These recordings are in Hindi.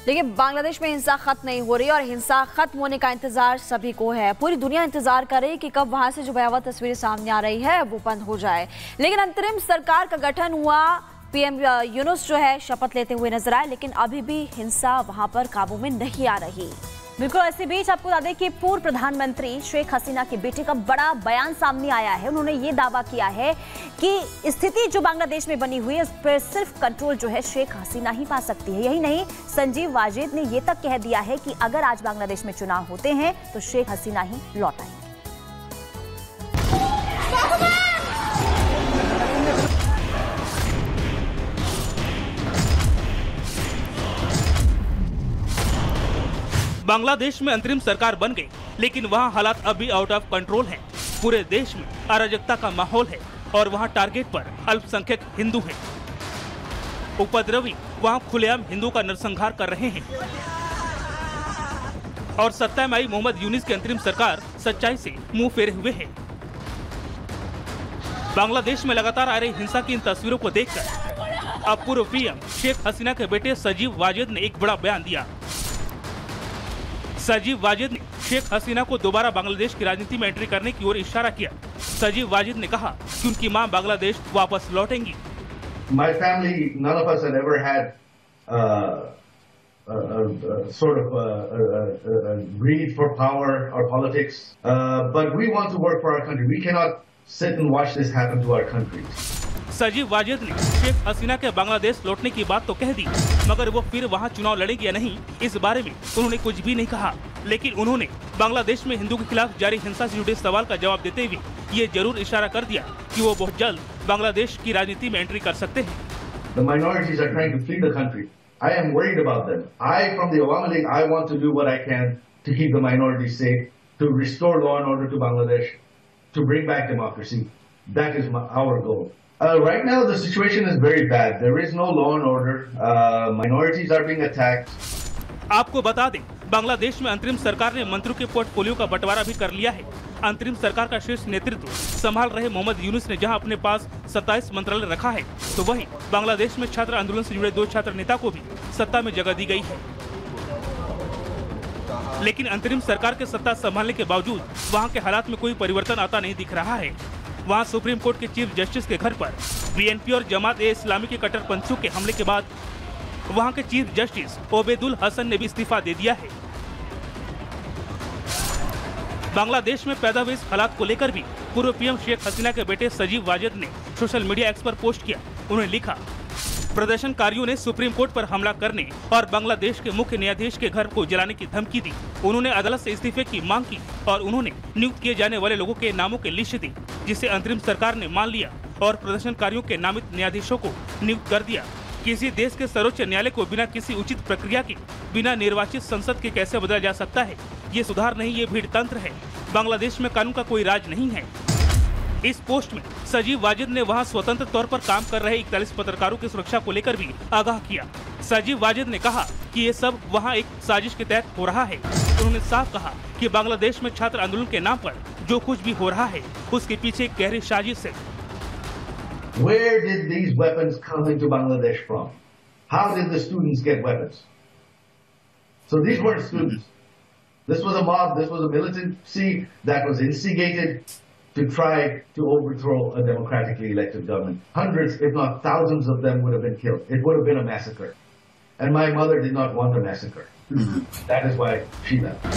देखिए, बांग्लादेश में हिंसा खत्म नहीं हो रही और हिंसा खत्म होने का इंतजार सभी को है। पूरी दुनिया इंतजार कर रही कि कब वहां से जो भयावह तस्वीरें सामने आ रही है वो बंद हो जाए। लेकिन अंतरिम सरकार का गठन हुआ, पीएम यूनुस जो है शपथ लेते हुए नजर आए, लेकिन अभी भी हिंसा वहां पर काबू में नहीं आ रही। बिल्कुल, इसी बीच आपको बता दें कि पूर्व प्रधानमंत्री शेख हसीना के बेटे का बड़ा बयान सामने आया है। उन्होंने ये दावा किया है कि स्थिति जो बांग्लादेश में बनी हुई है उस पर सिर्फ कंट्रोल जो है शेख हसीना ही पा सकती है। यही नहीं, संजीव वाजिद ने ये तक कह दिया है कि अगर आज बांग्लादेश में चुनाव होते हैं तो शेख हसीना ही लौट आएंगे। बांग्लादेश में अंतरिम सरकार बन गई, लेकिन वहां हालात अब भी आउट ऑफ कंट्रोल हैं। पूरे देश में अराजकता का माहौल है और वहां टारगेट पर अल्पसंख्यक हिंदू हैं। उपद्रवी वहां खुलेआम हिंदू का नरसंहार कर रहे हैं और सत्ता में आई मोहम्मद यूनुस की अंतरिम सरकार सच्चाई से मुंह फेरे हुए है। बांग्लादेश में लगातार आ रही हिंसा की इन तस्वीरों को देखकर अब पूर्व पीएम शेख हसीना के बेटे संजीव वाजिद ने एक बड़ा बयान दिया। संजीव वाजिद ने शेख हसीना को दोबारा बांग्लादेश की राजनीति में एंट्री करने की ओर इशारा किया। संजीव वाजिद ने कहा कि उनकी मां बांग्लादेश वापस लौटेंगी। My family, none of us had ever had sort of greed for power or politics, but we want to work for our country. We cannot sit and watch this happen to our country. Sanjeev Wajid ने शेख हसीना के बांग्लादेश लौटने की बात तो कह दी, मगर वो फिर वहां चुनाव लड़ेंगे या नहीं, इस बारे में उन्होंने कुछ भी नहीं कहा। लेकिन उन्होंने बांग्लादेश में हिंदू के खिलाफ जारी हिंसा से जुड़े सवाल का जवाब देते हुए ये जरूर इशारा कर दिया कि वो बहुत जल्द बांग्लादेश की राजनीति में एंट्री कर सकते हैं। The minorities are trying to flee the country. I am worried about them. I, from the Awami League, I want to do what I can to keep the minorities safe, to restore law and order to Bangladesh, to bring back democracy. That is our goal. Right now, the situation is very bad. There is no law and order. Minorities are being attacked. आपको बता दें, बांग्लादेश में अंतरिम सरकार ने मंत्रियों के पोर्टफोलियो का बंटवारा भी कर लिया है। अंतरिम सरकार का शीर्ष नेतृत्व संभाल रहे मोहम्मद यूनुस ने जहां अपने पास 27 मंत्रालय रखा है, तो वहीं बांग्लादेश में छात्र आंदोलन से जुड़े 2 छात्र नेता को भी सत्ता में जगह दी गई है। लेकिन अंतरिम सरकार के सत्ता संभालने के बावजूद वहां के हालात में कोई परिवर्तन आता नहीं दिख रहा है। वहां सुप्रीम कोर्ट के चीफ जस्टिस के घर पर बीएनपी और जमात-ए-इस्लामी के कट्टरपंथियों के हमले के बाद वहां के चीफ जस्टिस ओबेदुल हसन ने भी इस्तीफा दे दिया है। बांग्लादेश में पैदा हुए इस हालात को लेकर भी पूर्व पीएम शेख हसीना के बेटे संजीव वाजिद ने सोशल मीडिया एक्स पर पोस्ट किया। उन्होंने लिखा, प्रदर्शनकारियों ने सुप्रीम कोर्ट पर हमला करने और बांग्लादेश के मुख्य न्यायाधीश के घर को जलाने की धमकी दी। उन्होंने अदालत से इस्तीफे की मांग की और उन्होंने नियुक्त किए जाने वाले लोगों के नामों की लिस्ट दी, जिसे अंतरिम सरकार ने मान लिया और प्रदर्शनकारियों के नामित न्यायाधीशों को नियुक्त कर दिया। किसी देश के सर्वोच्च न्यायालय को बिना किसी उचित प्रक्रिया के, बिना निर्वाचित संसद के कैसे बदला जा सकता है? ये सुधार नहीं, ये भीड़ तंत्र है। बांग्लादेश में कानून का कोई राज नहीं है। इस पोस्ट में संजीव वाजिद ने वहां स्वतंत्र तौर पर काम कर रहे 41 पत्रकारों की सुरक्षा को लेकर भी आगाह किया। संजीव वाजिद ने कहा कि ये सब वहां एक साजिश के तहत हो रहा है। उन्होंने साफ कहा कि बांग्लादेश में छात्र आंदोलन के नाम पर जो कुछ भी हो रहा है उसके पीछे एक गहरी साजिश है। Where did these weapons come into Bangladesh from? How did the students get weapons? So these weren't students. This was a mob. This was a militancy that was instigated to try to overthrow a democratically elected government. Hundreds, if not thousands of them would have been killed. It would have been a massacre. And my mother did not want a massacre. That is why she left.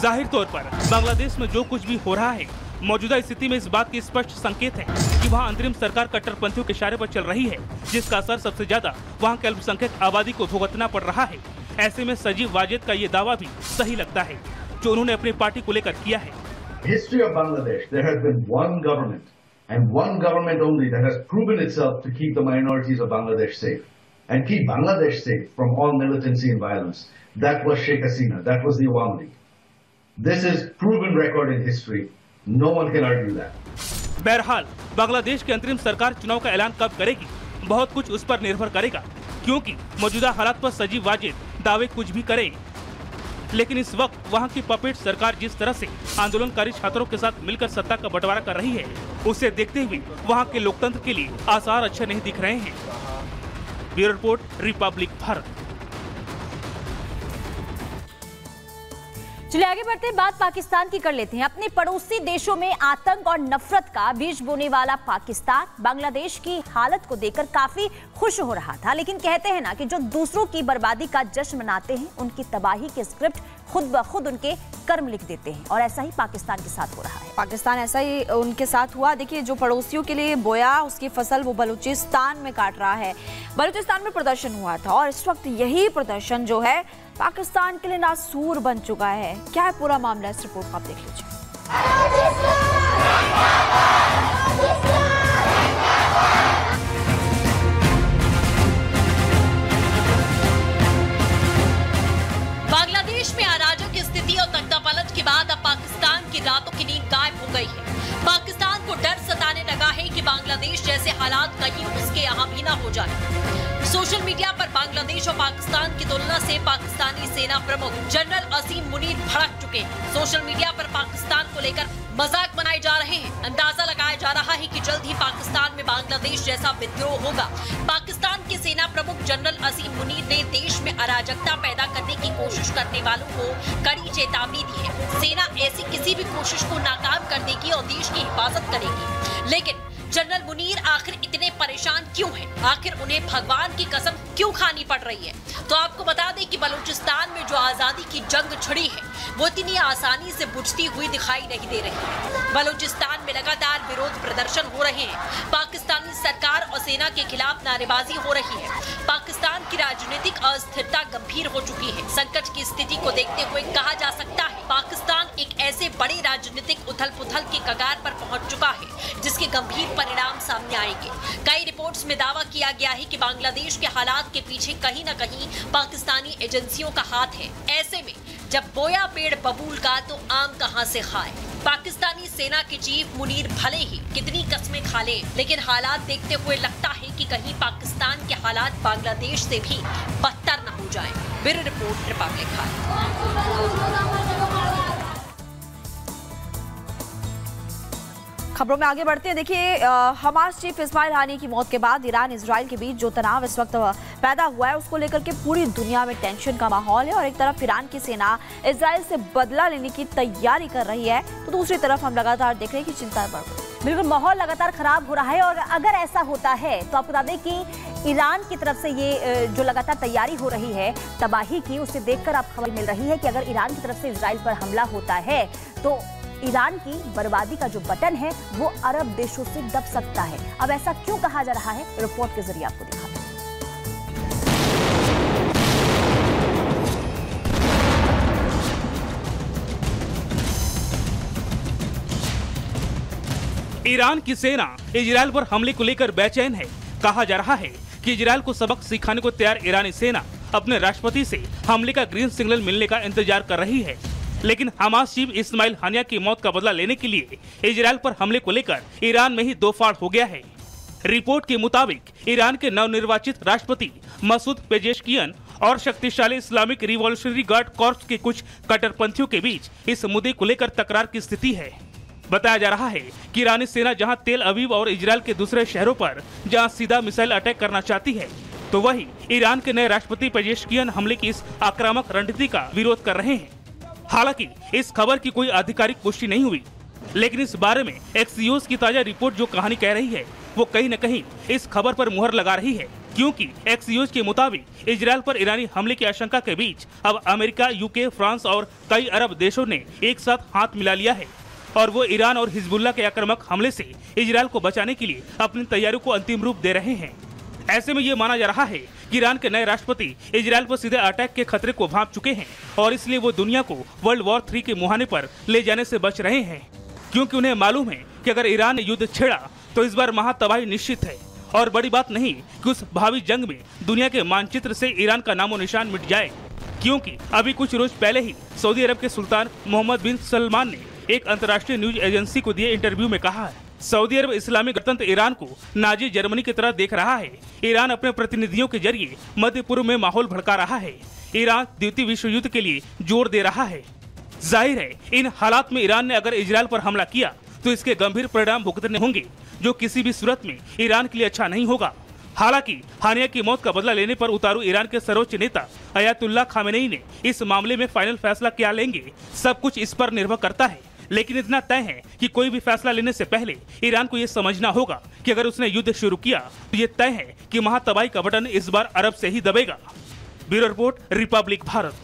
जाहिर तौर पर बांग्लादेश में जो कुछ भी हो रहा है, मौजूदा स्थिति में इस बात की स्पष्ट संकेत है कि वहां अंतरिम सरकार कट्टरपंथियों के इशारे पर चल रही है, जिसका असर सबसे ज्यादा वहां के अल्पसंख्यक आबादी को भुगतना पड़ रहा है। ऐसे में संजीव वाजिद का ये दावा भी सही लगता है, जो उन्होंने अपनी पार्टी को लेकर किया है। History of Bangladesh, there has been one government and one government only that has proven itself to keep the minorities of Bangladesh safe and keep Bangladesh safe from all militancy and violence. That was Sheikh Hasina. That was the Awami League. This is proven record in history. No one can argue that. बहरहाल बांग्लादेश की अंतरिम सरकार चुनाव का ऐलान कब करेगी, बहुत कुछ उस पर निर्भर करेगा, क्योंकि मौजूदा हालात पर संजीव वाजिद दावे कुछ भी करे, लेकिन इस वक्त वहां की पपेट सरकार जिस तरह से आंदोलनकारी छात्रों के साथ मिलकर सत्ता का बंटवारा कर रही है, उसे देखते हुए वहां के लोकतंत्र के लिए आसार अच्छे नहीं दिख रहे हैं। Bureau report, Republic Bharat. चलिए आगे बढ़ते हैं, बात पाकिस्तान की कर लेते हैं। अपने पड़ोसी देशों में आतंक और नफरत का बीज बोने वाला पाकिस्तान बांग्लादेश की हालत को देखकर काफी खुश हो रहा था, लेकिन कहते हैं ना कि जो दूसरों की बर्बादी का जश्न मनाते हैं उनकी तबाही के स्क्रिप्ट खुद ब खुद उनके कर्म लिख देते हैं, और ऐसा ही पाकिस्तान के साथ हो रहा है। पाकिस्तान ऐसा ही उनके साथ हुआ। देखिए, जो पड़ोसियों के लिए बोया उसकी फसल वो बलूचिस्तान में काट रहा है। बलूचिस्तान में प्रदर्शन हुआ था और इस वक्त यही प्रदर्शन जो है पाकिस्तान के लिए नासूर बन चुका है। क्या है पूरा मामला, इस रिपोर्ट को आप देख लीजिए। बांग्लादेश में अराजक की स्थिति और तख्तापलट के बाद अब पाकिस्तान की रातों की नींद गायब हो गई है। पाकिस्तान को डर सताने लगा है कि बांग्लादेश जैसे हालात कहीं उसके यहाँ भी ना हो जाए। सोशल मीडिया पर बांग्लादेश और पाकिस्तान की तुलना से पाकिस्तानी सेना प्रमुख जनरल असीम मुनीर भड़क चुके हैं। सोशल मीडिया पर पाकिस्तान को लेकर मजाक बनाए जा रहे हैं। अंदाजा लगाया जा रहा है कि जल्द ही पाकिस्तान में बांग्लादेश जैसा विद्रोह होगा। पाकिस्तान के सेना प्रमुख जनरल असीम मुनीर ने देश में अराजकता पैदा करने की कोशिश करने वालों को कड़ी चेतावनी दी है। सेना ऐसी किसी भी कोशिश को नाकाम कर देगी और देश की हिफाजत करेगी। लेकिन जनरल मुनीर आखिर इतने परेशान क्यों हैं? आखिर उन्हें भगवान की कसम क्यों खानी पड़ रही है? तो आपको बता दें कि बलूचिस्तान में जो आजादी की जंग छिड़ी है वो इतनी आसानी से बुझती हुई दिखाई नहीं दे रही है। बलूचिस्तान में लगातार विरोध प्रदर्शन हो रहे हैं। पाकिस्तानी सरकार और सेना के खिलाफ नारेबाजी हो रही है। पाकिस्तान की राजनीतिक अस्थिरता गंभीर हो चुकी है। संकट की स्थिति को देखते हुए कहा जा सकता है पाकिस्तान एक ऐसे बड़े राजनीतिक उथल पुथल के कगार पर पहुंच चुका है जिसके गंभीर परिणाम सामने आएंगे। कई रिपोर्ट्स में दावा किया गया है कि बांग्लादेश के हालात के पीछे कहीं न कहीं पाकिस्तानी एजेंसियों का हाथ है। ऐसे में जब बोया पेड़ बबूल का तो आम कहां से खाए? पाकिस्तानी सेना के चीफ मुनीर भले ही कितनी कस्में खा ले, लेकिन हालात देखते हुए लगता है कि कहीं पाकिस्तान के हालात बांग्लादेश से भी बदतर न हो जाएं। ब्यूरो रिपोर्ट, रिपब्लिक खबर। खबरों में आगे बढ़ते हैं। देखिए, हमास चीफ इस्माइल हानी की मौत के बाद ईरान इजराइल के बीच जो तनाव इस वक्त पैदा हुआ है उसको लेकर के पूरी दुनिया में टेंशन का माहौल है। और एक तरफ ईरान की सेना इजराइल से बदला लेने की तैयारी कर रही है, तो दूसरी तरफ हम लगातार देख रहे हैं कि चिंता बढ़ रही है। बिल्कुल, माहौल लगातार खराब हो रहा है। और अगर ऐसा होता है तो आपको बता दें कि ईरान की तरफ से ये जो लगातार तैयारी हो रही है तबाही की, उसे देखकर आप खबर मिल रही है कि अगर ईरान की तरफ से इजराइल पर हमला होता है तो ईरान की बर्बादी का जो बटन है वो अरब देशों से दब सकता है। अब ऐसा क्यों कहा जा रहा है, रिपोर्ट के जरिए आपको दिखाते हैं। ईरान की सेना इजराइल पर हमले को लेकर बेचैन है। कहा जा रहा है कि इजराइल को सबक सिखाने को तैयार ईरानी सेना अपने राष्ट्रपति से हमले का ग्रीन सिग्नल मिलने का इंतजार कर रही है। लेकिन हमास चीफ इस्माइल हानिया की मौत का बदला लेने के लिए इजराइल पर हमले को लेकर ईरान में ही दो फाड़ हो गया है। रिपोर्ट के मुताबिक ईरान के नवनिर्वाचित राष्ट्रपति मसूद पेजेशकियन और शक्तिशाली इस्लामिक रिवॉल्यूशनरी गार्ड कॉर्प्स के कुछ कट्टरपंथियों के बीच इस मुद्दे को लेकर तकरार की स्थिति है। बताया जा रहा है कि ईरानी सेना जहां तेल अवीव और इजराइल के दूसरे शहरों पर जहां सीधा मिसाइल अटैक करना चाहती है, तो वहीं ईरान के नए राष्ट्रपति पेजेशकियन हमले की इस आक्रामक रणनीति का विरोध कर रहे हैं। हालांकि इस खबर की कोई आधिकारिक पुष्टि नहीं हुई, लेकिन इस बारे में एक्सियोस की ताजा रिपोर्ट जो कहानी कह रही है वो कहीं न कहीं इस खबर पर मुहर लगा रही है, क्योंकि एक्सियोस के मुताबिक इजराइल पर ईरानी हमले की आशंका के बीच अब अमेरिका, यूके, फ्रांस और कई अरब देशों ने एक साथ हाथ मिला लिया है और वो ईरान और हिजबुल्लाह के आक्रामक हमले से इजराइल को बचाने के लिए अपनी तैयारियों को अंतिम रूप दे रहे हैं। ऐसे में ये माना जा रहा है कि ईरान के नए राष्ट्रपति इजराइल पर सीधे अटैक के खतरे को भांप चुके हैं और इसलिए वो दुनिया को वर्ल्ड वॉर 3 के मुहाने पर ले जाने से बच रहे हैं, क्योंकि उन्हें मालूम है कि अगर ईरान ने युद्ध छेड़ा तो इस बार महातबाही निश्चित है। और बड़ी बात नहीं कि उस भावी जंग में दुनिया के मानचित्र से ईरान का नामो निशान मिट जाए, क्योंकि अभी कुछ रोज पहले ही सऊदी अरब के सुल्तान मोहम्मद बिन सलमान ने एक अंतर्राष्ट्रीय न्यूज एजेंसी को दिए इंटरव्यू में कहा है सऊदी अरब इस्लामिक गणतंत्र ईरान को नाजी जर्मनी की तरह देख रहा है। ईरान अपने प्रतिनिधियों के जरिए मध्य पूर्व में माहौल भड़का रहा है। ईरान द्वितीय विश्व युद्ध के लिए जोर दे रहा है। जाहिर है इन हालात में ईरान ने अगर इजराइल पर हमला किया तो इसके गंभीर परिणाम भुगतने होंगे, जो किसी भी सूरत में ईरान के लिए अच्छा नहीं होगा। हालांकि हानिया की मौत का बदला लेने पर उतारू ईरान के सर्वोच्च नेता अयातुल्लाह खामेनेई ने इस मामले में फाइनल फैसला क्या लेंगे, सब कुछ इस पर निर्भर करता है। लेकिन इतना तय है कि कोई भी फैसला लेने से पहले ईरान को यह समझना होगा कि अगर उसने युद्ध शुरू किया तो ये तय है कि महातबाही का बटन इस बार अरब से ही दबेगा। Bureau report, Republic Bharat.